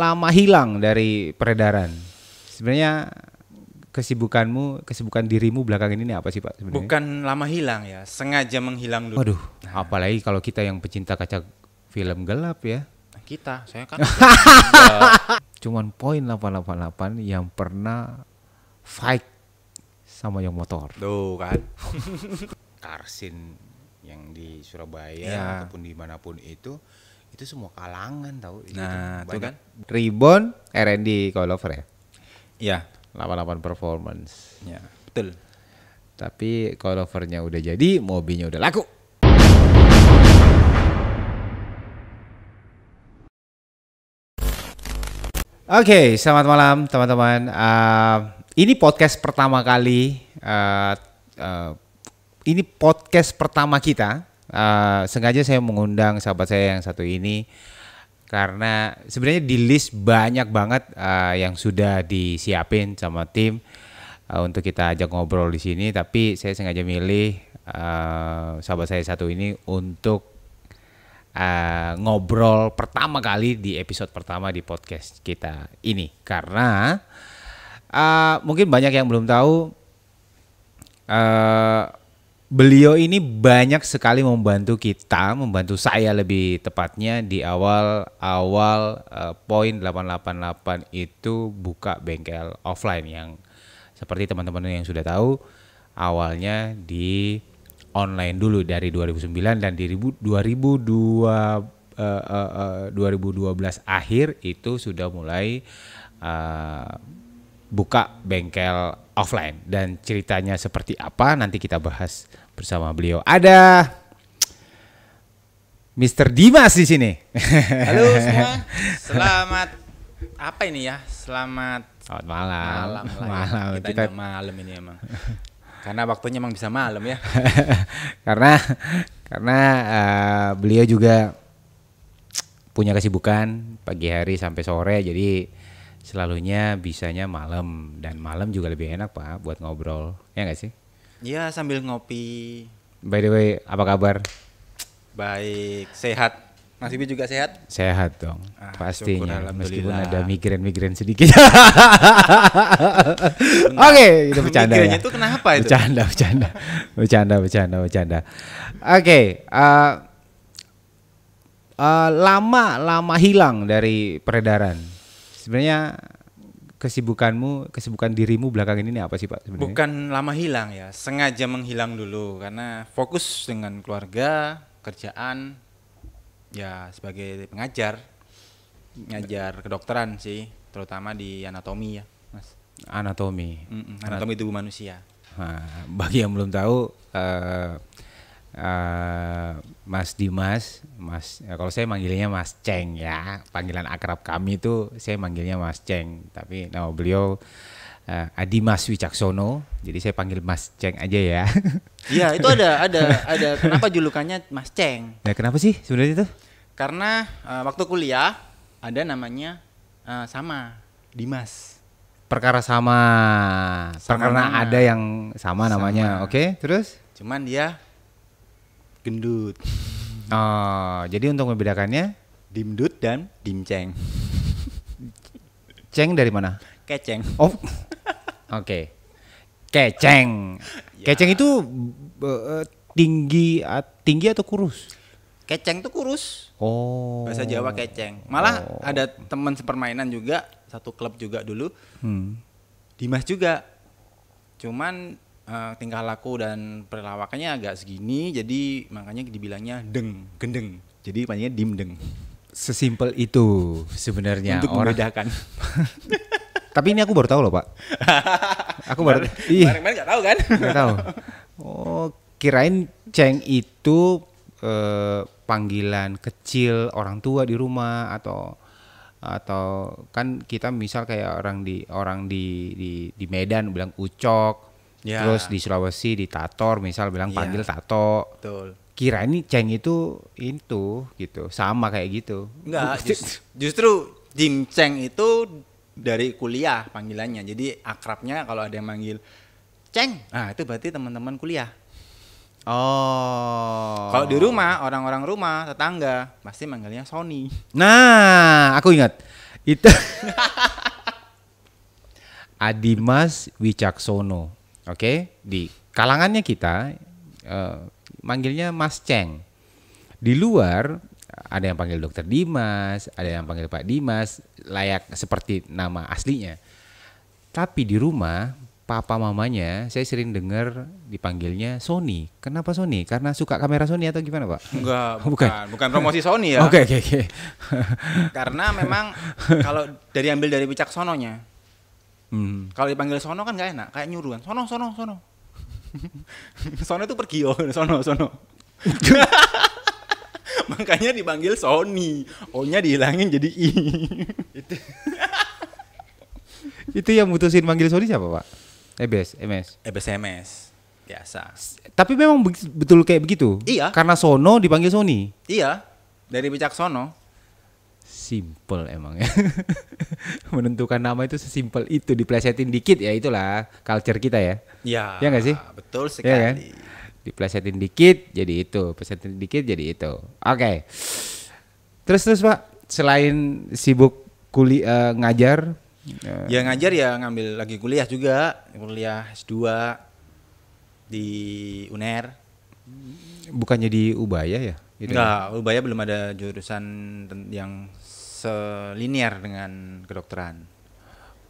Lama hilang dari peredaran. Sebenarnya kesibukan dirimu belakangan ini apa sih Pak sebenarnya? Bukan lama hilang ya, sengaja menghilang dulu. Waduh, apalagi kalau kita yang pecinta kaca film gelap ya. Saya kan Cuman poin 888 yang pernah fight sama yang motor. tuh kan. Karsin yang di Surabaya Ya. ataupun dimanapun itu semua kalangan tahu. Nah, Itu tuh kan. Ribbon, R&D coilover ya. Iya, 88 performance. ya, betul. Tapi coilovernya udah jadi, mobilnya udah laku. Oke, selamat malam teman-teman. Ini podcast pertama kali. Ini podcast pertama kita. Sengaja saya mengundang sahabat saya yang satu ini karena sebenarnya di list banyak banget yang sudah disiapin sama tim untuk kita ajak ngobrol di sini. Tapi saya sengaja milih sahabat saya satu ini untuk ngobrol pertama kali di episode pertama di podcast kita ini karena mungkin banyak yang belum tahu beliau ini banyak sekali membantu saya lebih tepatnya di awal poin 888 itu buka bengkel offline yang seperti teman-teman yang sudah tahu awalnya di online dulu dari 2009 dan di 2012 akhir itu sudah mulai buka bengkel offline dan ceritanya seperti apa nanti kita bahas bersama beliau. Ada Mr. Dimas di sini. Halo semua. Selamat apa ini ya? Selamat malam. Malam. Kita malam ini emang. Karena waktunya emang bisa malam ya. karena beliau juga punya kesibukan pagi hari sampai sore, jadi selalunya bisanya malam, dan malam juga lebih enak Pak buat ngobrol, ya nggak sih? Iya, sambil ngopi. By the way, apa kabar? Baik, sehat. Mas Bibi juga sehat? Sehat dong, pastinya. Syukur, Meskipun alhamdulillah. ada migren sedikit. Oke, itu bercanda ya. Migrennya itu kenapa itu? Bercanda. Oke, lama hilang dari peredaran. Sebenarnya kesibukan dirimu belakangan ini apa sih Pak sebenarnya? Bukan lama hilang ya, sengaja menghilang dulu karena fokus dengan keluarga, kerjaan, ya sebagai pengajar, ngajar kedokteran sih, terutama di anatomi ya, Mas. Anatomi. Anatomi tubuh manusia. Nah, bagi yang belum tahu, Mas Dimas, kalau saya manggilnya Mas Ceng ya, panggilan akrab kami itu saya manggilnya Mas Ceng, tapi nama beliau Adimas Wicaksono, jadi saya panggil Mas Ceng aja ya. Iya, itu ada kenapa julukannya Mas Ceng? Nah, kenapa sih sebenarnya itu? Karena waktu kuliah ada namanya sama Dimas. Perkara sama karena nama. ada yang sama namanya, Sama. oke, terus? Cuman dia gendut, Oh, jadi untuk membedakannya, dimdut dan dimceng, Ceng dari mana? keceng. Oh, oke. Keceng. Ya. Keceng itu tinggi atau kurus? Keceng tuh kurus. Oh. Bahasa Jawa keceng. Malah ada teman sepermainan juga, satu klub juga dulu. Dimas juga. Cuman tingkah laku dan perilawakannya agak segini, jadi makanya dibilangnya gendeng. Jadi panggilnya dimdeng. Sesimpel itu sebenarnya Untuk orang. membedakan. Tapi ini aku baru tahu loh Pak. Aku baru. Kemarin nggak tahu kan? Nggak tahu. Oh, kirain Ceng itu panggilan kecil orang tua di rumah atau kan kita misal kayak orang di Medan bilang ucok, Ya. terus di Sulawesi di Tator misal bilang Ya. panggil Tato. Betul. Kirain ini Ceng itu gitu, sama kayak gitu. Enggak, justru dimceng itu dari kuliah panggilannya. Jadi akrabnya kalau ada yang manggil Ceng, itu berarti teman-teman kuliah. Oh. Kalau di rumah, orang-orang rumah, tetangga pasti manggilnya Sony. Nah, aku ingat. Itu Adimas Wicaksono. Oke, di kalangannya kita manggilnya Mas Ceng. Di luar ada yang panggil Dokter Dimas, ada yang panggil Pak Dimas, layak seperti nama aslinya. Tapi di rumah papa mamanya saya sering dengar dipanggilnya Sony. Kenapa Sony? Karena suka kamera Sony atau gimana, Pak? Enggak, Bukan. bukan promosi Sony ya. Oke. Karena memang kalau ambil dari Wicaksononya. Kalau dipanggil Sono kan nggak enak, kayak nyuruh kan. Sono. Sono itu pergi, sono. Makanya dipanggil Sony. O-nya dihilangin jadi I. Itu yang mutusin manggil Sony siapa, Pak? MS. SMS. Biasa. Tapi memang betul kayak begitu? Iya. Karena Sono dipanggil Sony? Iya, dari Wicaksono. Simple emang ya. Menentukan nama itu sesimpel itu, diplesetin dikit ya, itulah culture kita ya. Iya. Ya nggak sih? Betul sekali. Ya kan? Diplesetin dikit jadi itu, plesetin dikit jadi itu. Oke. Terus Pak, selain sibuk ngajar, Ya ngajar ya ngambil lagi kuliah juga, kuliah S2 di UNER. bukannya di Ubaya ya? Gitu Enggak, Ubaya belum ada jurusan yang selinier dengan kedokteran.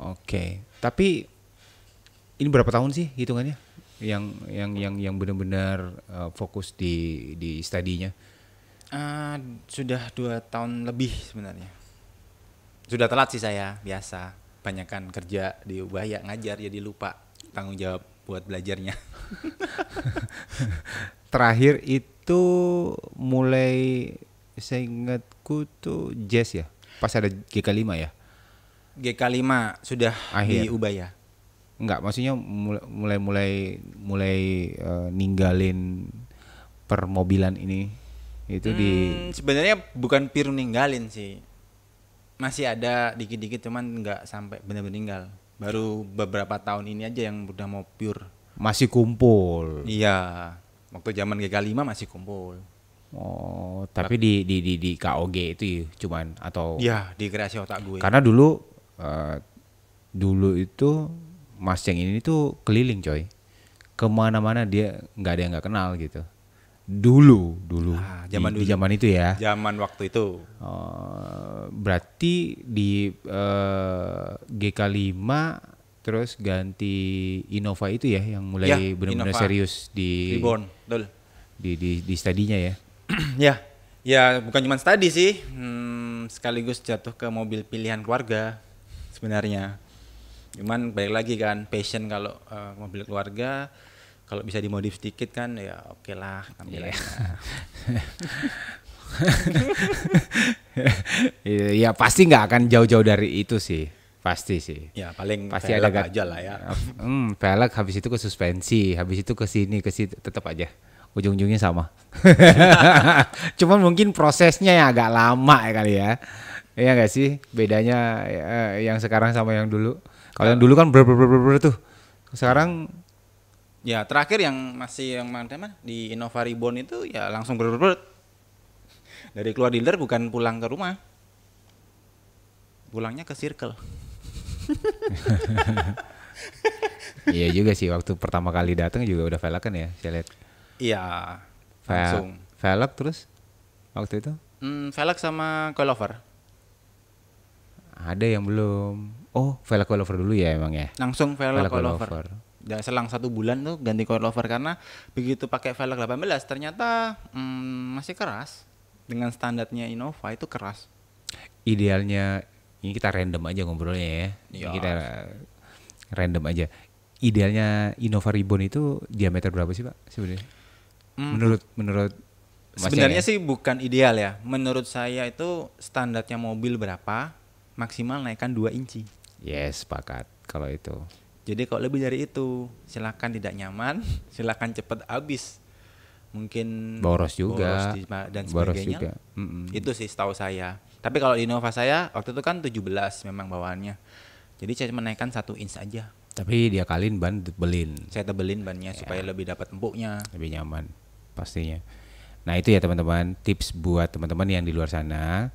Oke. Tapi ini berapa tahun sih hitungannya? Yang benar-benar fokus di studinya? Sudah 2 tahun lebih sebenarnya. Sudah telat sih saya, biasa. Banyakan kerja di Ubaya, ngajar jadi lupa tanggung jawab buat belajarnya. Terakhir itu mulai saya ingatku tuh jazz ya. Pas ada GK5 ya? GK5 sudah Akhir. di Ubaya. Enggak, maksudnya mulai ninggalin permobilan ini itu di Sebenarnya bukan piru ninggalin sih. Masih ada dikit-dikit cuman nggak sampai benar-benar ninggal. Baru beberapa tahun ini aja yang udah mau pure. masih kumpul. Iya, waktu zaman GK5 masih kumpul. Oh, tapi di KOG itu cuman atau Iya, di kreasi otak gue. karena dulu itu Mas Ceng ini tuh keliling coy, kemana-mana dia nggak ada yang nggak kenal gitu. Dulu di zaman itu ya. Zaman waktu itu. Berarti di GK5 terus ganti Innova itu ya yang mulai Ya, benar-benar Innova. serius di Reborn, betul. di studinya ya. Ya bukan cuma study sih, sekaligus jatuh ke mobil pilihan keluarga sebenarnya. Cuman balik lagi kan, passion kalau mobil keluarga, kalau bisa dimodif sedikit kan ya oke lah tampilannya. Ya pasti nggak akan jauh-jauh dari itu sih, pasti sih. Ya paling Pasti velg ada aja lah ya. Velg habis itu ke suspensi, habis itu ke sini ke situ, tetap aja ujung-ujungnya sama. Cuman mungkin prosesnya yang agak lama ya kali ya. Iya nggak sih bedanya yang sekarang sama yang dulu. Kalau yang dulu kan ber tuh. Sekarang Ya terakhir yang masih yang mana di Innova Reborn itu ya langsung ber dari keluar dealer bukan pulang ke rumah, pulangnya ke Circle. iya juga sih waktu pertama kali datang juga udah velg kan ya, saya lihat. Iya, langsung. Velg terus waktu itu? Velg sama coilover. Ada yang belum. Oh, velg coilover dulu ya emang ya. Langsung velg Velg coilover. coilover. Dan selang 1 bulan tuh ganti coilover karena begitu pakai velg 18 ternyata masih keras. Dengan standarnya Innova itu keras. Idealnya ini kita random aja ngobrolnya ya. Iya. Kita random aja. Idealnya Innova Reborn itu diameter berapa sih, Pak? Sebenarnya? Menurut Mas Sebenarnya Ceng ya? sih bukan ideal ya. Menurut saya itu standarnya mobil berapa maksimal naikkan 2 inci. Yes, sepakat kalau itu. Jadi kalau lebih dari itu silakan tidak nyaman, silakan cepat habis. Mungkin Boros juga. dan Boros sebagainya. juga. Mm-mm. Itu sih setahu saya. Tapi kalau di Innova saya waktu itu kan 17 memang bawaannya. Jadi saya cuma naikkan 1 inch aja. Tapi dia kalin ban tebelin, Saya tebelin bannya supaya lebih dapat empuknya. lebih nyaman pastinya. Nah itu ya teman-teman, tips buat teman-teman yang di luar sana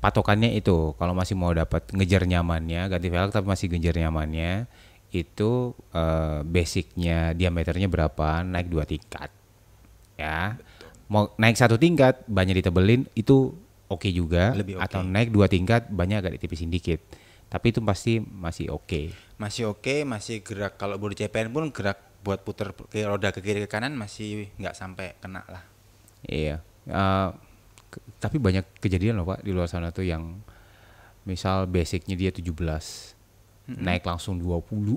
patokannya itu kalau masih mau dapat ngejar nyamannya ganti velg tapi masih ngejar nyamannya itu basicnya diameternya berapa naik 2 tingkat ya. Mau naik 1 tingkat banyak ditebelin itu oke juga Lebih oke. atau naik 2 tingkat banyak agak ditipisin dikit tapi itu pasti masih oke. Masih gerak. Kalau bodi CPN pun gerak buat puter ke roda ke kiri ke kanan masih nggak sampai kena lah. Iya. Tapi banyak kejadian loh Pak di luar sana tuh yang misal basicnya dia 17 naik langsung 20.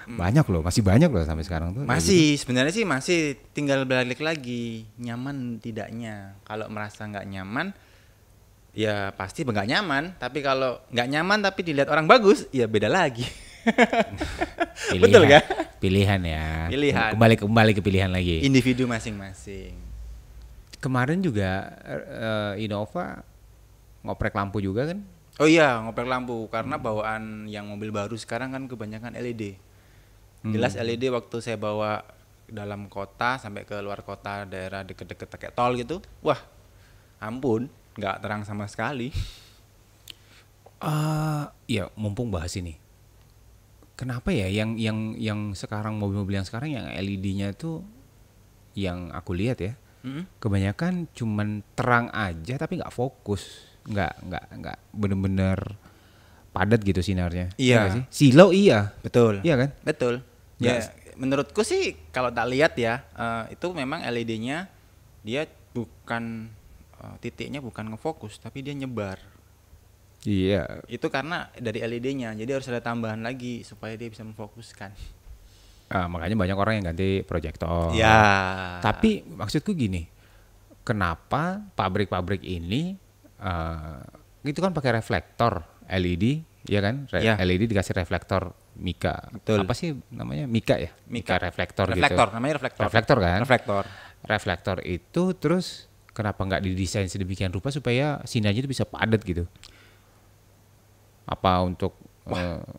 Banyak loh, masih banyak loh sampai sekarang tuh. Masih sebenarnya sih masih tinggal balik lagi nyaman tidaknya. Kalau merasa nggak nyaman ya pasti nggak nyaman. Tapi kalau nggak nyaman tapi dilihat orang bagus ya beda lagi. Betul kan? Pilihan ya. Pilihan. Kembali ke pilihan lagi. Individu masing-masing. Kemarin juga Innova ngoprek lampu juga kan? Oh iya, ngoprek lampu karena bawaan yang mobil baru sekarang kan kebanyakan LED. Jelas LED waktu saya bawa dalam kota sampai ke luar kota daerah deket-deket kayak tol gitu. Wah, ampun, nggak terang sama sekali. Ya mumpung bahas ini. Kenapa ya yang sekarang mobil-mobil yang sekarang yang LED-nya tuh yang aku lihat ya. Kebanyakan cuman terang aja tapi nggak fokus. Nggak bener-bener padat gitu sinarnya. Iya. Nggak sih? Silau iya. Betul. Iya kan? Betul. Ya, menurutku sih kalau tak lihat ya, itu memang LED-nya dia bukan titiknya bukan ngefokus tapi dia nyebar. Iya. Itu karena dari LED-nya. Jadi harus ada tambahan lagi supaya dia bisa memfokuskan. Makanya banyak orang yang ganti proyektor. Ya. Tapi maksudku gini, kenapa pabrik-pabrik ini itu kan pakai reflektor LED, ya kan? Ya. LED dikasih reflektor Mika. Betul. Apa sih namanya? Mika ya? Mika. reflektor gitu. Reflektor, namanya reflektor. Reflektor kan? Reflektor. Reflektor itu terus kenapa nggak didesain sedemikian rupa supaya sinarnya itu bisa padat gitu? Apa untuk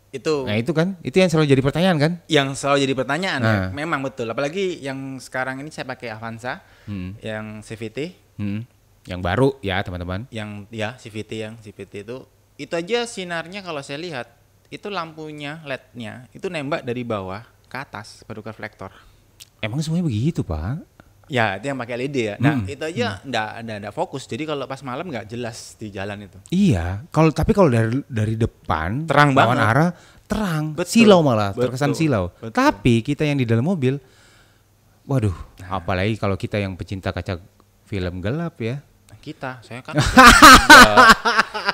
Itu nah itu kan, itu yang selalu jadi pertanyaan kan? yang selalu jadi pertanyaan ya. Nah. Memang betul. Apalagi yang sekarang ini saya pakai Avanza, yang CVT, Yang baru ya teman-teman. yang ya CVT itu aja sinarnya kalau saya lihat itu lampunya LED-nya itu nembak dari bawah ke atas baru ke reflektor. Emang semuanya begitu Pak? Ya itu yang pakai LED ya. Nah itu aja nggak fokus. Jadi kalau pas malam nggak jelas di jalan itu. Iya, tapi kalau dari depan Terang lawan banget. arah terang, Betul. silau malah Betul. terkesan silau. Betul. Tapi kita yang di dalam mobil, waduh, apalagi kalau kita yang pecinta kaca film gelap ya. Nah, saya kan enggak.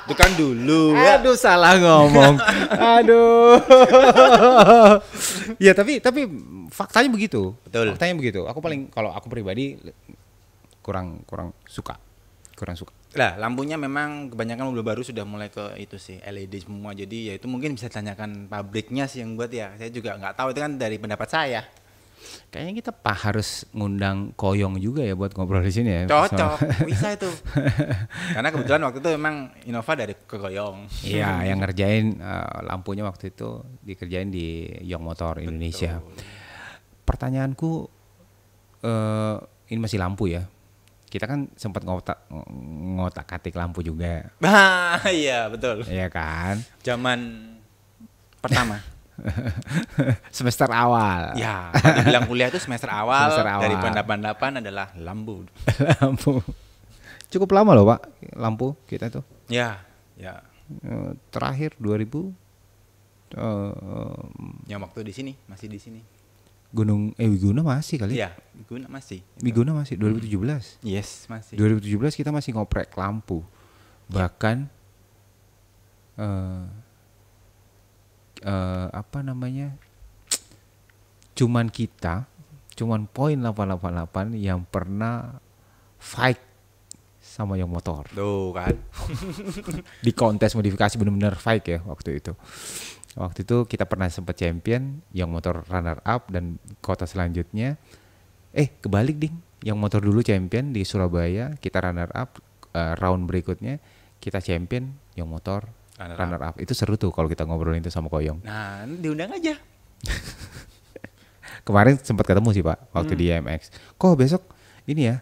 Itu kan dulu ya. Aduh salah ngomong. Aduh. Ya tapi faktanya begitu. Betul. Faktanya begitu. Kalau aku pribadi kurang suka. Lah lampunya memang kebanyakan mobil baru sudah mulai ke itu sih LED semua. Jadi ya itu mungkin bisa tanyakan pabriknya sih yang buat ya. Saya juga nggak tahu, itu kan dari pendapat saya. Kayaknya kita harus ngundang Koyong juga ya buat ngobrol di sini ya. Cocok, bisa itu. Karena kebetulan waktu itu memang Innova dari Koyong. Iya, yang ngerjain lampunya waktu itu dikerjain di Young Motor Indonesia. Pertanyaanku ini masih lampu ya. Kita kan sempat ngotak-atik lampu juga. Nah, iya betul. Iya kan? Zaman pertama. Semester awal. Ya, kalau dibilang kuliah itu semester awal. Semester awal. Dari 8 adalah lampu. Lampu. Cukup lama loh Pak, lampu kita tuh. Ya. Terakhir 2000 Yang waktu di sini, masih di sini. Wiguna masih kali. Iya, Wiguna masih. Wiguna masih 2017. Yes, masih. 2017 kita masih ngoprek lampu. Bahkan cuman poin 888 yang pernah fight sama yang motor. Tuh kan. Di kontes modifikasi benar-benar fight ya waktu itu. Waktu itu kita pernah sempat champion, yang motor runner up, dan kota selanjutnya kebalik ding. Yang motor dulu champion di Surabaya, kita runner up, round berikutnya kita champion, yang motor runner up. Itu seru tuh kalau kita ngobrolin itu sama Koyong. Nah, diundang aja. Kemarin sempat ketemu sih Pak waktu di IMX. Kok besok ini ya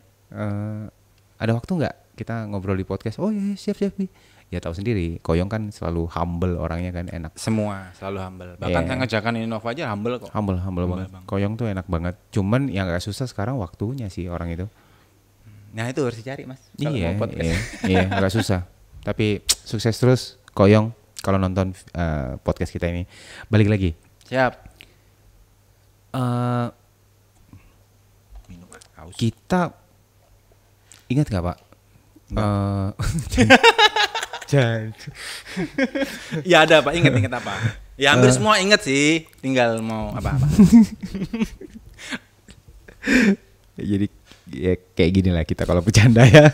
ada waktu nggak kita ngobrol di podcast. Oh iya siap Bi. Ya tahu sendiri, Koyong kan selalu humble orangnya kan, enak. Semua selalu humble. Bahkan saya ngejakan Innova aja humble kok. Humble banget. Koyong tuh enak banget. Cuman yang agak susah sekarang waktunya sih orang itu. Nah itu harus dicari mas. Kalau Iya, mau podcast. iya, agak susah. Tapi sukses terus, Koyong. Kalau nonton podcast kita ini, balik lagi. Siap. Kita ingat nggak Pak? Jangan. Ya ada Pak, inget apa? Ya hampir semua inget sih, tinggal mau apa-apa. Jadi ya kayak gini lah kita kalau bercanda ya.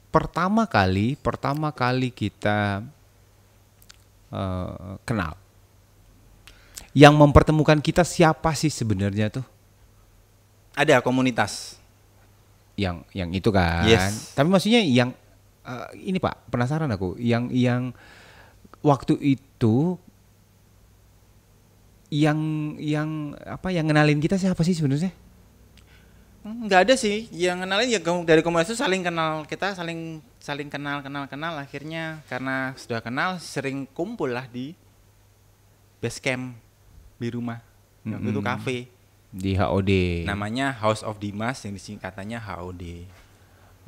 Pertama kali kita kenal. Yang mempertemukan kita siapa sih sebenarnya tuh? Ada komunitas. Yang itu kan. Yes. Tapi maksudnya yang ini Pak, penasaran aku. Yang waktu itu yang ngenalin kita siapa sih sebenarnya? Nggak ada sih, yang kenalin ya dari komunitas itu saling kenal, kita saling kenal akhirnya karena sudah kenal sering kumpul lah di base camp di rumah. Waktu itu kafe. Di HOD. Namanya House of Dimas yang disingkatannya HOD.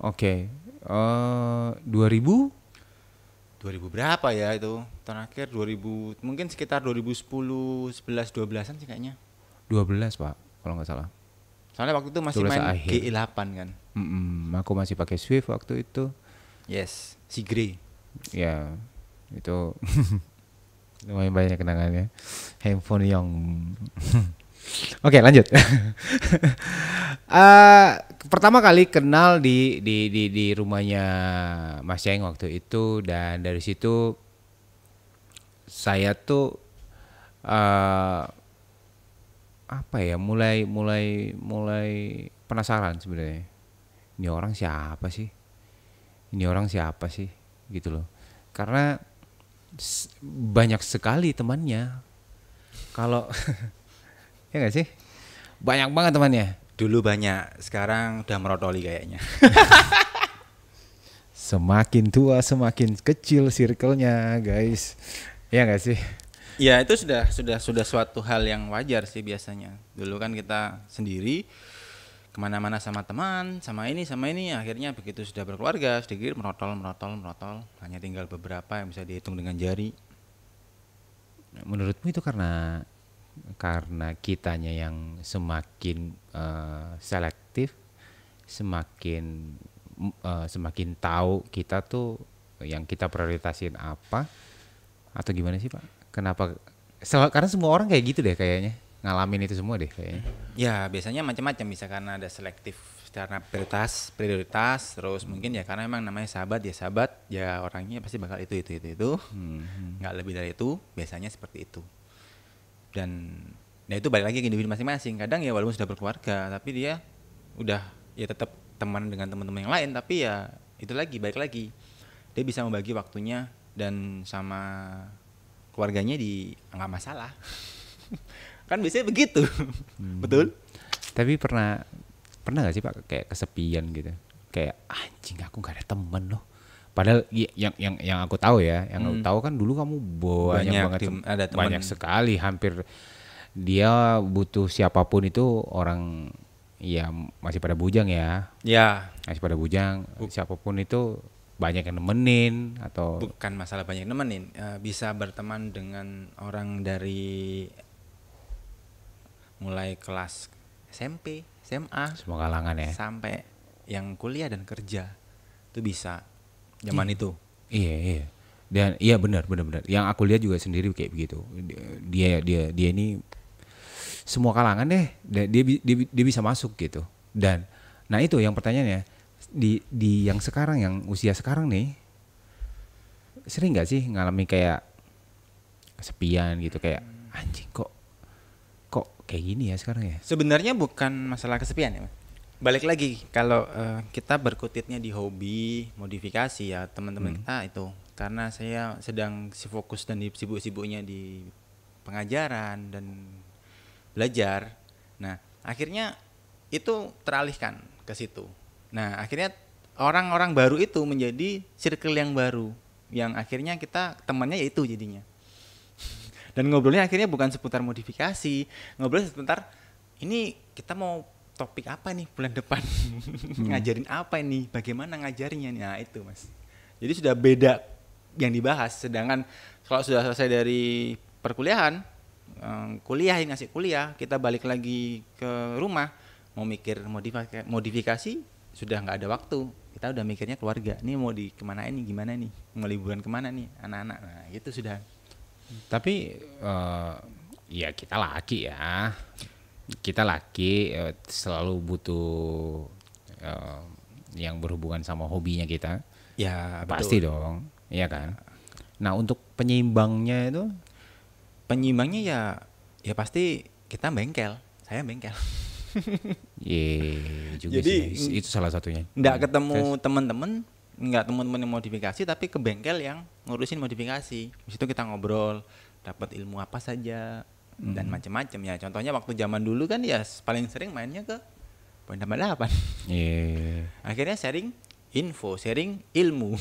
Oke. 2000 berapa ya itu? Terakhir 2000 mungkin sekitar 2010, 11, 12-an sih kayaknya. 12 Pak, kalau nggak salah. Soalnya waktu itu masih main akhir. GE8 kan. Aku masih pakai Swift waktu itu. Yes, si Grey. Ya, itu lumayan banyak kenangannya. Handphone yang Oke, lanjut. Pertama kali kenal di rumahnya Mas Ceng waktu itu, dan dari situ saya tuh apa ya, mulai penasaran sebenarnya. Ini orang siapa sih? Gitu loh. Karena banyak sekali temannya. Kalau ya nggak sih? Banyak banget temannya. Dulu banyak, sekarang udah merotoli kayaknya. Semakin tua semakin kecil circle-nya, guys. Ya nggak sih? Ya itu sudah suatu hal yang wajar sih biasanya. Dulu kan kita sendiri kemana-mana sama teman, sama ini, akhirnya begitu sudah berkeluarga sedikit merotol. Hanya tinggal beberapa yang bisa dihitung dengan jari. Menurutmu itu karena kitanya yang semakin selektif, semakin tahu kita tuh yang kita prioritasin apa, atau gimana sih Pak? Kenapa? Karena semua orang kayak gitu deh kayaknya, ngalamin itu semua deh kayaknya. Ya biasanya macam-macam, bisa karena ada selektif karena prioritas, terus mungkin ya karena emang namanya sahabat ya orangnya pasti bakal itu nggak lebih dari itu, biasanya seperti itu. Dan ya itu balik lagi ke individu masing-masing. Kadang ya walaupun sudah berkeluarga tapi dia udah ya tetap teman dengan teman-teman yang lain, tapi ya itu lagi balik lagi dia bisa membagi waktunya dan sama keluarganya nggak masalah. Kan biasanya begitu. Betul. Tapi pernah nggak sih Pak kayak kesepian gitu, kayak anjing aku nggak ada temen loh, padahal yang aku tahu ya, aku tahu kan dulu kamu banyak banget ada temen. Banyak sekali, hampir dia butuh siapapun itu orang ya masih pada bujang ya masih pada bujang, siapapun itu banyak yang nemenin. Atau bukan masalah banyak nemenin, bisa berteman dengan orang dari mulai kelas SMP, SMA, semua kalangan ya, sampai yang kuliah dan kerja itu bisa zaman itu. Iya. Dan iya benar. Yang aku lihat juga sendiri kayak begitu. Dia ini semua kalangan deh. Dia bisa masuk gitu. Dan nah itu yang pertanyaannya di yang sekarang, yang usia sekarang nih, sering nggak sih ngalami kayak kesepian gitu, kayak anjing kok kayak gini ya sekarang ya? Sebenarnya bukan masalah kesepian ya, Mas. Balik lagi kalau kita berkutitnya di hobi modifikasi ya teman-teman kita itu, karena saya sedang fokus dan sibuk-sibuknya di pengajaran dan belajar. Nah akhirnya itu teralihkan ke situ. Nah, akhirnya orang-orang baru itu menjadi circle yang baru, yang akhirnya kita temannya yaitu jadinya. Dan ngobrolnya akhirnya bukan seputar modifikasi, ngobrol seputar ini kita mau topik apa nih bulan depan, ngajarin apa ini, bagaimana ngajarinya nih. Nah itu Mas. Jadi sudah beda yang dibahas. Sedangkan kalau sudah selesai dari perkuliahan, ngasih kuliah, kita balik lagi ke rumah, mau mikir modifikasi sudah nggak ada waktu. Kita udah mikirnya keluarga. Nih mau di kemana ini, gimana nih, mau liburan kemana nih, anak-anak. Nah gitu sudah. Tapi ya kita laki ya, kita laki selalu butuh yang berhubungan sama hobinya kita. Ya Pasti betul. dong, iya kan. Nah untuk penyeimbangnya itu, Penyimbangnya ya pasti kita bengkel. Saya bengkel. juga Jadi sih, itu salah satunya. nggak ketemu Terus? teman-teman, nggak teman-teman yang modifikasi, tapi ke bengkel yang ngurusin modifikasi. Di situ kita ngobrol, dapat ilmu apa saja dan macam-macam ya. Contohnya waktu zaman dulu kan ya paling sering mainnya ke poin 88. Iya, Akhirnya sharing info, sharing ilmu.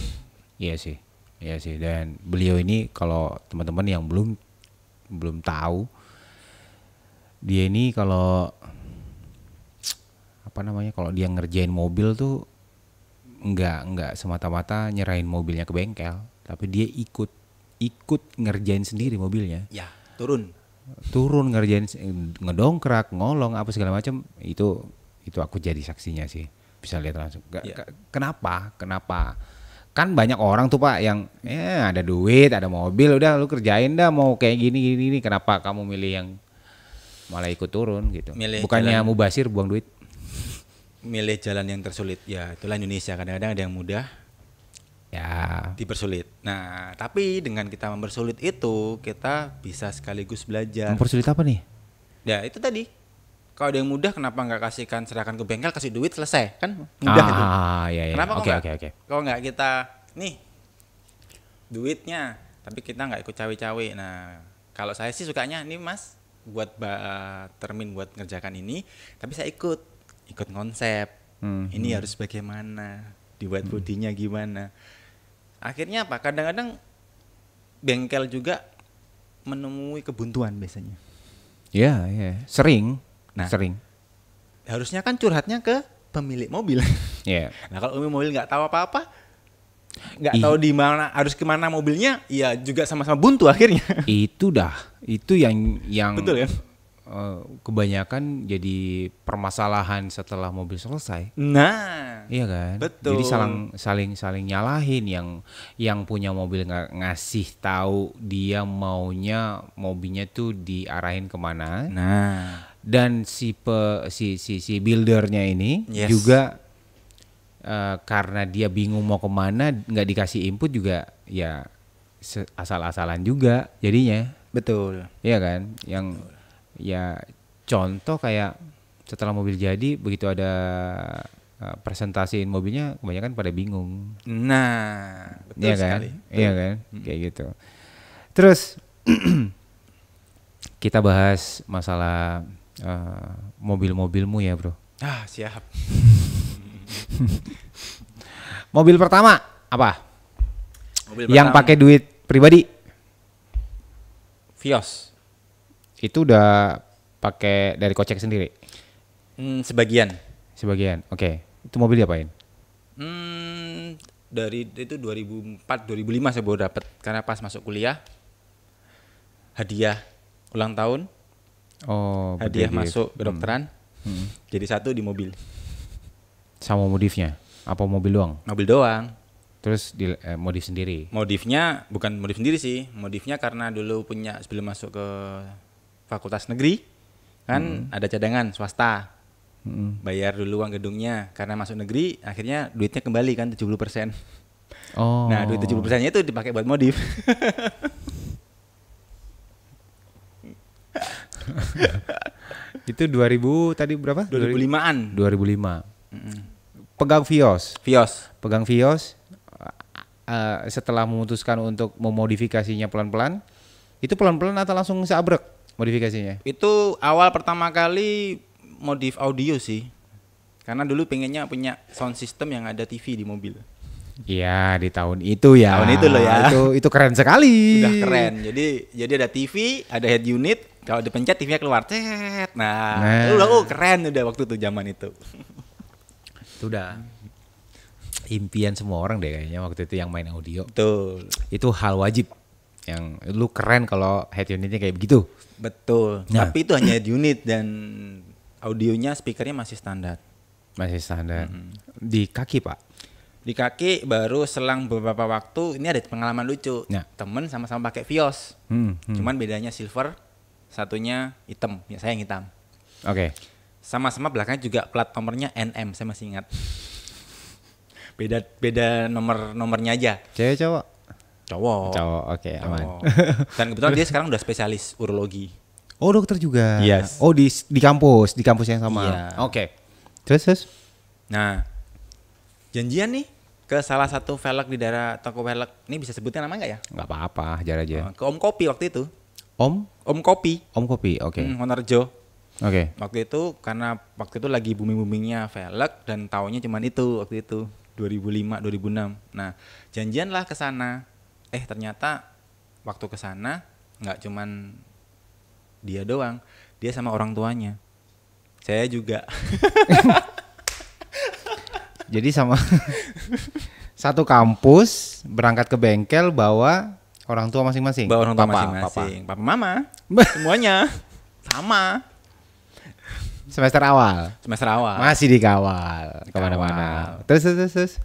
iya sih, iya sih. Dan beliau ini kalau teman-teman yang belum tahu, dia ini kalau apa namanya, kalau dia ngerjain mobil tuh nggak semata-mata nyerahin mobilnya ke bengkel, tapi dia ikut ngerjain sendiri mobilnya, Ya, turun. turun ngerjain, ngedongkrak, ngolong apa segala macam. Itu aku jadi saksinya sih, bisa lihat langsung. Ya. Kenapa kan banyak orang tuh Pak yang ada duit, ada mobil, udah lu kerjain dah mau kayak gini, kenapa kamu milih yang malah ikut turun gitu? Milih Bukannya jalan- mubasir buang duit? Milih jalan yang tersulit. Ya, itulah Indonesia. Kadang-kadang ada yang mudah, Ya, dipersulit. Nah, tapi dengan kita mempersulit itu, kita bisa sekaligus belajar. mempersulit apa nih? Ya, itu tadi. Kalau ada yang mudah, kenapa nggak serahkan ke bengkel, kasih duit, selesai. Kan mudah itu. Iya. Kenapa Oke. kalau nggak kita, nih, duitnya, tapi kita nggak ikut cawe-cawe. Nah, kalau saya sih sukanya, nih Mas, buat termin buat ngerjakan ini, tapi saya ikut konsep. Ini harus bagaimana, dibuat bodinya gimana. Akhirnya apa? Kadang-kadang bengkel juga menemui kebuntuan biasanya. Iya. Sering. Nah. Sering. Harusnya kan curhatnya ke pemilik mobil. Iya. Nah kalau pemilik mobil nggak tahu apa-apa, nggak Ih. tahu di mana harus kemana mobilnya, ya juga sama-sama buntu akhirnya. Itu yang Betul kan? kebanyakan jadi permasalahan setelah mobil selesai. Nah, Iya kan? betul. Jadi saling nyalahin, yang punya mobil nggak ngasih tahu dia maunya mobilnya tuh diarahin kemana, Nah, dan si buildernya ini Yes. juga karena dia bingung mau kemana, nggak dikasih input juga, ya asal-asalan juga jadinya. betul. Iya kan? Yang ya contoh kayak setelah mobil jadi, begitu ada presentasiin mobilnya, kebanyakan pada bingung. Nah, betul Iya kan? sekali. Iya kan? Kayak gitu. Terus kita bahas masalah mobil-mobilmu ya, Bro. Ah, siap. Mobil pertama apa? Mobil Yang pertama, pakai duit pribadi. Vios. Itu udah pakai dari kocek sendiri Sebagian. sebagian. Oke. Itu mobil diapain? Dari itu 2004 2005 saya baru dapat karena pas masuk kuliah hadiah ulang tahun, Oh, hadiah berdiri. masuk kedokteran. Jadi satu di mobil. Sama modifnya? Apa mobil doang? Mobil doang. Terus modif sendiri? Modifnya bukan modif sendiri sih. Modifnya karena dulu punya sebelum masuk ke fakultas negeri kan ada cadangan swasta. Bayar dulu uang gedungnya karena masuk negeri akhirnya duitnya kembali kan 70%. Oh. Nah, duit 70%-nya itu dipakai buat modif. Itu 2000 tadi berapa? 2005-an. 2005. Pegang Vios. Pegang Vios setelah memutuskan untuk memodifikasinya pelan-pelan. Itu pelan-pelan atau langsung seabrek modifikasinya? Itu awal pertama kali modif audio sih. Karena dulu pengennya punya sound system yang ada TV di mobil. Iya, di tahun itu ya. Tahun itu loh ya. Itu keren sekali. Udah keren. Jadi ada TV, ada head unit. Kalau dipencet TV-nya keluar. Cet. Nah, udah keren udah waktu itu zaman itu. Itu udah impian semua orang deh kayaknya waktu itu yang main audio. Betul. Itu hal wajib. Yang lu keren kalau head unitnya kayak begitu. Betul. Nah. Tapi itu hanya head unit dan audionya speakernya masih standar. Masih standar. Di kaki, Pak. Di kaki baru selang beberapa waktu ini ada pengalaman lucu. Ya. Temen sama-sama pakai Vios. Hmm. Cuman bedanya silver, satunya hitam. Ya saya yang hitam. Oke. Sama-sama belakangnya juga plat nomornya NM, saya masih ingat. Beda nomornya aja. Cewek cowok? Cowok. Cowok, oke, aman. Dan kebetulan dia sekarang udah spesialis urologi. Oh, dokter juga. Yes. Oh, di kampus yang sama. Iya. Oke. Terus. Nah, janjian nih ke salah satu velg di daerah toko velg. Ini bisa sebutnya nama nggak ya? Nggak apa-apa, hajar aja. Ke Om Kopi waktu itu. Om Kopi. Om Kopi, oke. Wonorejo. Oke. Waktu itu karena waktu itu lagi booming-boomingnya velg dan tahunnya cuman itu waktu itu 2005 2006. Nah, janjian lah ke sana. Ternyata waktu ke sana nggak cuman dia doang, dia sama orang tuanya. Saya juga. Jadi sama satu kampus berangkat ke bengkel bawa orang tua masing-masing. Bawa orang tua Papa, masing-masing. Papa mama. Semuanya sama. Semester awal. Semester awal. Masih dikawal kemana-mana. Terus.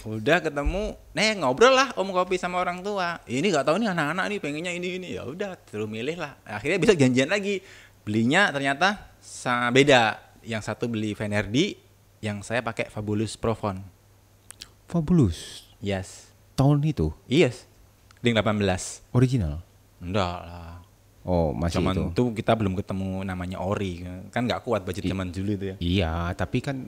Udah ketemu, ngobrol lah Om Kopi sama orang tua. Ini nggak tahu nih anak-anak nih pengennya ini. Ya udah, terus milih lah. Akhirnya besok janjian lagi. Belinya ternyata beda. Yang satu beli Venerdi, yang saya pakai Fabulous Profon. Fabulous. Yes. Tahun itu. Yes. Ring 18. Original. Enggak lah. Oh, masih Zaman itu. itu kita belum ketemu namanya ori. Kan nggak kuat budget zaman dulu itu ya. Iya, tapi kan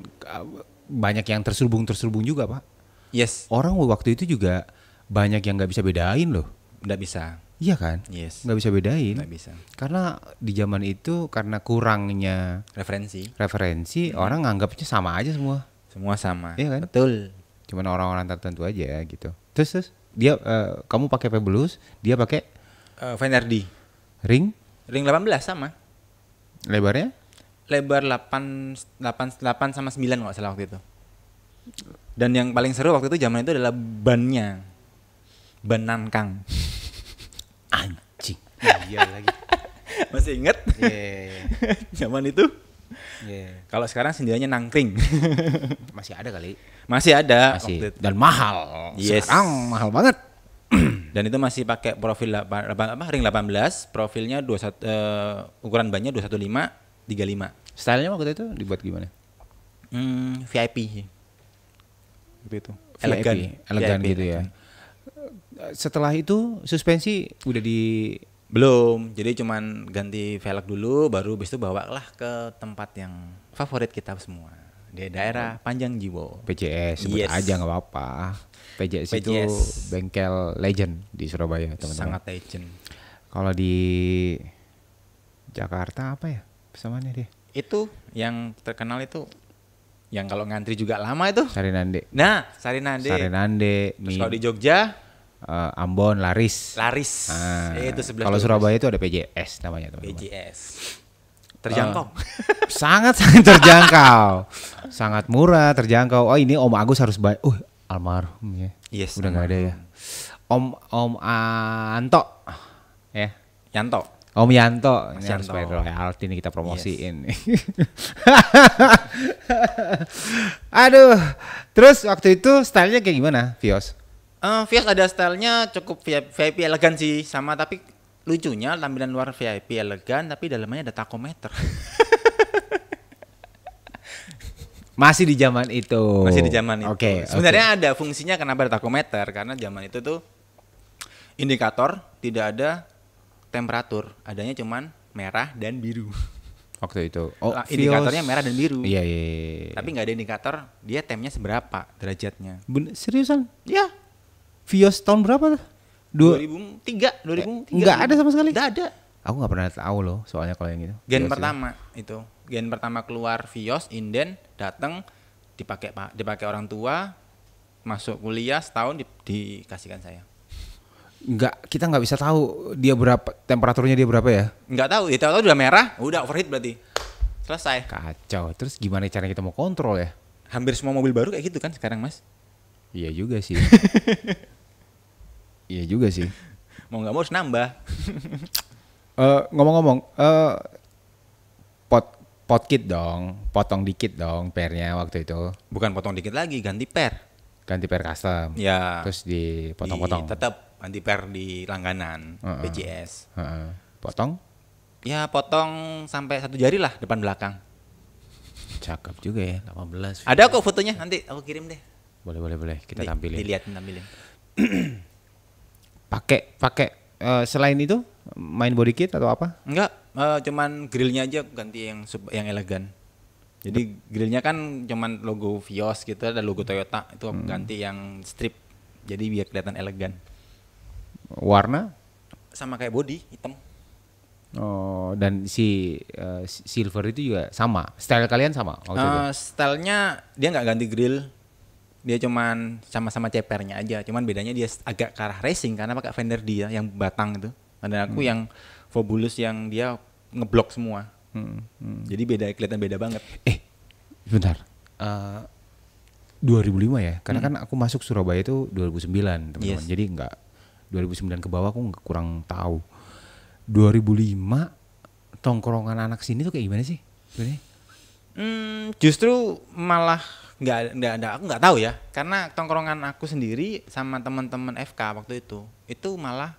banyak yang terselubung juga, Pak. Yes. Orang waktu itu juga banyak yang nggak bisa bedain loh. Nggak bisa. Iya kan? Yes. Nggak bisa bedain. Nggak bisa. Karena di zaman itu karena kurangnya Referensi. orang nganggapnya sama aja semua. Semua sama. Iya kan? Betul. Cuman orang-orang tertentu aja gitu. Terus dia kamu pakai Fabulous, dia pakai Venerdi. ring 18 sama. lebarnya? Lebar 8 sama 9 nggak salah waktu itu. Dan yang paling seru waktu itu zaman itu adalah bannya. Ban Nankang. Anjing. Iya lagi. Masih inget? Yeah. Zaman itu. Yeah. Kalau sekarang sendirinya Nangkring. Masih ada kali. Masih ada. Masih. Waktu itu. Dan mahal. Yes. Sekarang mahal banget. Dan itu masih pakai profil ring 18, profilnya ukuran bannya 215 35. Stylenya waktu itu dibuat gimana? VIP. Gitu. Elegan gitu ya. Setelah itu suspensi udah di belum, jadi cuman ganti velg dulu, baru habis itu bawalah ke tempat yang favorit kita semua di daerah Panjang Jiwo. PJS sebut aja nggak apa-apa. PJS itu bengkel legend di Surabaya, teman-teman. Sangat legend. Kalau di Jakarta apa ya pesamaannya dia? Itu yang terkenal itu, yang kalau ngantri juga lama itu. Sarinande. Nah, Sarinande. Terus kalau di Jogja, Ambon, Laris. Itu 11. Kalau Surabaya itu ada PJS namanya, teman-teman. PJS. Terjangkau. Sangat terjangkau. Sangat murah, terjangkau. Oh, ini Om Agus harus bayar. Almarhum ya. Yes. Udah nggak ada ya. Om Anto. Ya. Yanto. Om Yanto. Ini Yanto. harus bayar royalti nih, kita promosiin. Yes. Aduh. Terus waktu itu stylenya kayak gimana, Vios? Vios ada stylenya cukup VIP elegan sih, sama tapi lucunya tampilan luar VIP elegan tapi dalamnya ada tachometer. Masih di zaman itu. Oke. Sebenarnya ada fungsinya kenapa ada tachometer, karena zaman itu tuh indikator tidak ada temperatur, adanya cuman merah dan biru. Waktu itu. Oh, indikatornya merah dan biru. Iya. Tapi nggak ada indikator dia temnya seberapa derajatnya. Seriusan? Ya. Vios tahun berapa tuh? 2003. Nggak ada sama sekali? Nggak ada. Aku nggak pernah tahu loh soalnya kalau yang itu. Gen pertama itu. gen pertama keluar Vios, inden, datang dipakai orang tua, masuk kuliah setahun dikasihkan saya. Kita nggak bisa tahu dia berapa, temperaturnya dia berapa ya? Nggak tahu, ya tahu udah merah, udah overheat berarti. Selesai. Kacau. Terus gimana caranya kita mau kontrol ya? Hampir semua mobil baru kayak gitu kan sekarang, Mas. Iya juga sih. Iya juga sih. Mau nggak mau harus nambah. Ngomong-ngomong, pot kit dong, potong dikit dong pernya waktu itu. Bukan potong dikit lagi, ganti per. Ganti per custom. Ya. Terus dipotong-potong. Tetap ganti per di langganan, PJS. Potong? Ya potong sampai 1 jari lah depan belakang. Cakep juga ya, 18. Ada kok fotonya, nanti aku kirim deh. Boleh. Kita tampilin. Tampilin. Pakai selain itu main body kit atau apa? Enggak, cuman grillnya aja ganti yang elegan. Jadi grillnya kan cuman logo Vios gitu, ada logo Toyota, itu ganti yang strip. Jadi biar kelihatan elegan. Warna? Sama kayak body, hitam. Oh, dan si silver itu juga sama. Style kalian sama waktu itu? Stylenya dia nggak ganti grill. Dia cuman sama-sama cepernya aja. Cuman bedanya dia agak ke arah racing karena pakai fender dia yang batang itu. Dan aku yang Fobulus yang dia ngeblok semua. Jadi kelihatan beda banget. Bentar. 2005 ya? Karena kan aku masuk Surabaya itu 2009, teman-teman. Yes. Jadi enggak 2009 ke bawah aku kurang tahu. 2005 tongkrongan anak sini tuh kayak gimana sih sebenarnya? Justru malah nggak ada, aku nggak tahu ya, karena tongkrongan aku sendiri sama teman-teman FK waktu itu malah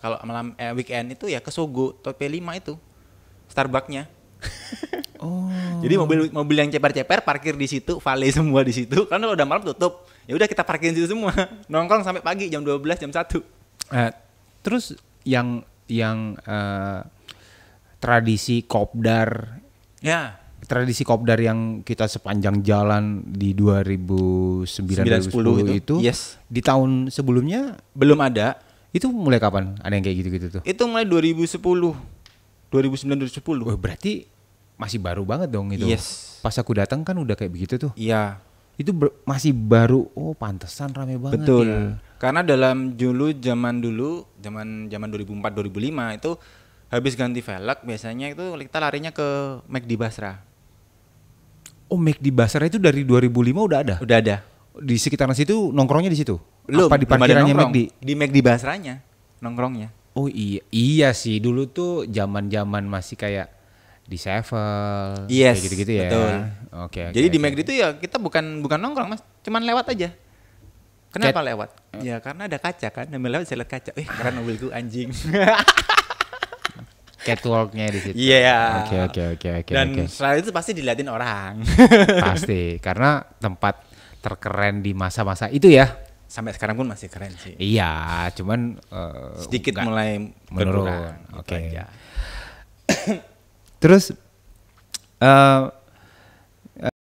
kalau malam weekend itu ya ke Sogo P5 itu Starbucksnya. Oh. Jadi mobil yang ceper-ceper parkir di situ, valet semua di situ. Kan kalau udah malam tutup, ya udah kita parkirin situ semua, nongkrong sampai pagi jam 12 jam 1. Terus yang tradisi kopdar. Ya. Tradisi kopdar yang kita sepanjang jalan di 2009-2010 itu yes. Di tahun sebelumnya belum ada. Itu mulai kapan ada yang kayak gitu-gitu tuh? Itu mulai 2009-2010. Wah, berarti masih baru banget dong itu. Yes. Pas aku datang kan udah kayak begitu tuh. Iya. Itu masih baru. Oh, pantesan rame banget. Betul. Ya. Karena zaman 2004-2005 itu habis ganti velg biasanya itu kita larinya ke McD Basra. Oh, McD Basra itu dari 2005 udah ada? Udah ada. Di sekitaran situ nongkrongnya di situ? Belum, apa di parkirannya McD? Di McD Basranya nongkrongnya. Oh iya sih, dulu tuh zaman-zaman masih kayak di Sevel, yes, kayak gitu-gitu ya. Betul. Oke. Jadi di McD itu ya kita bukan nongkrong, Mas, cuman lewat aja. Kenapa lewat? Ya karena ada kaca kan, sambil lewat saya lihat kaca. Keren mobilku anjing. Catwalknya di situ. Iya. Oke. Dan selain itu pasti diliatin orang. Pasti, karena tempat terkeren di masa-masa itu ya. Sampai sekarang pun masih keren sih. Iya, cuman sedikit mulai menurun. Oke. Gitu aja. Terus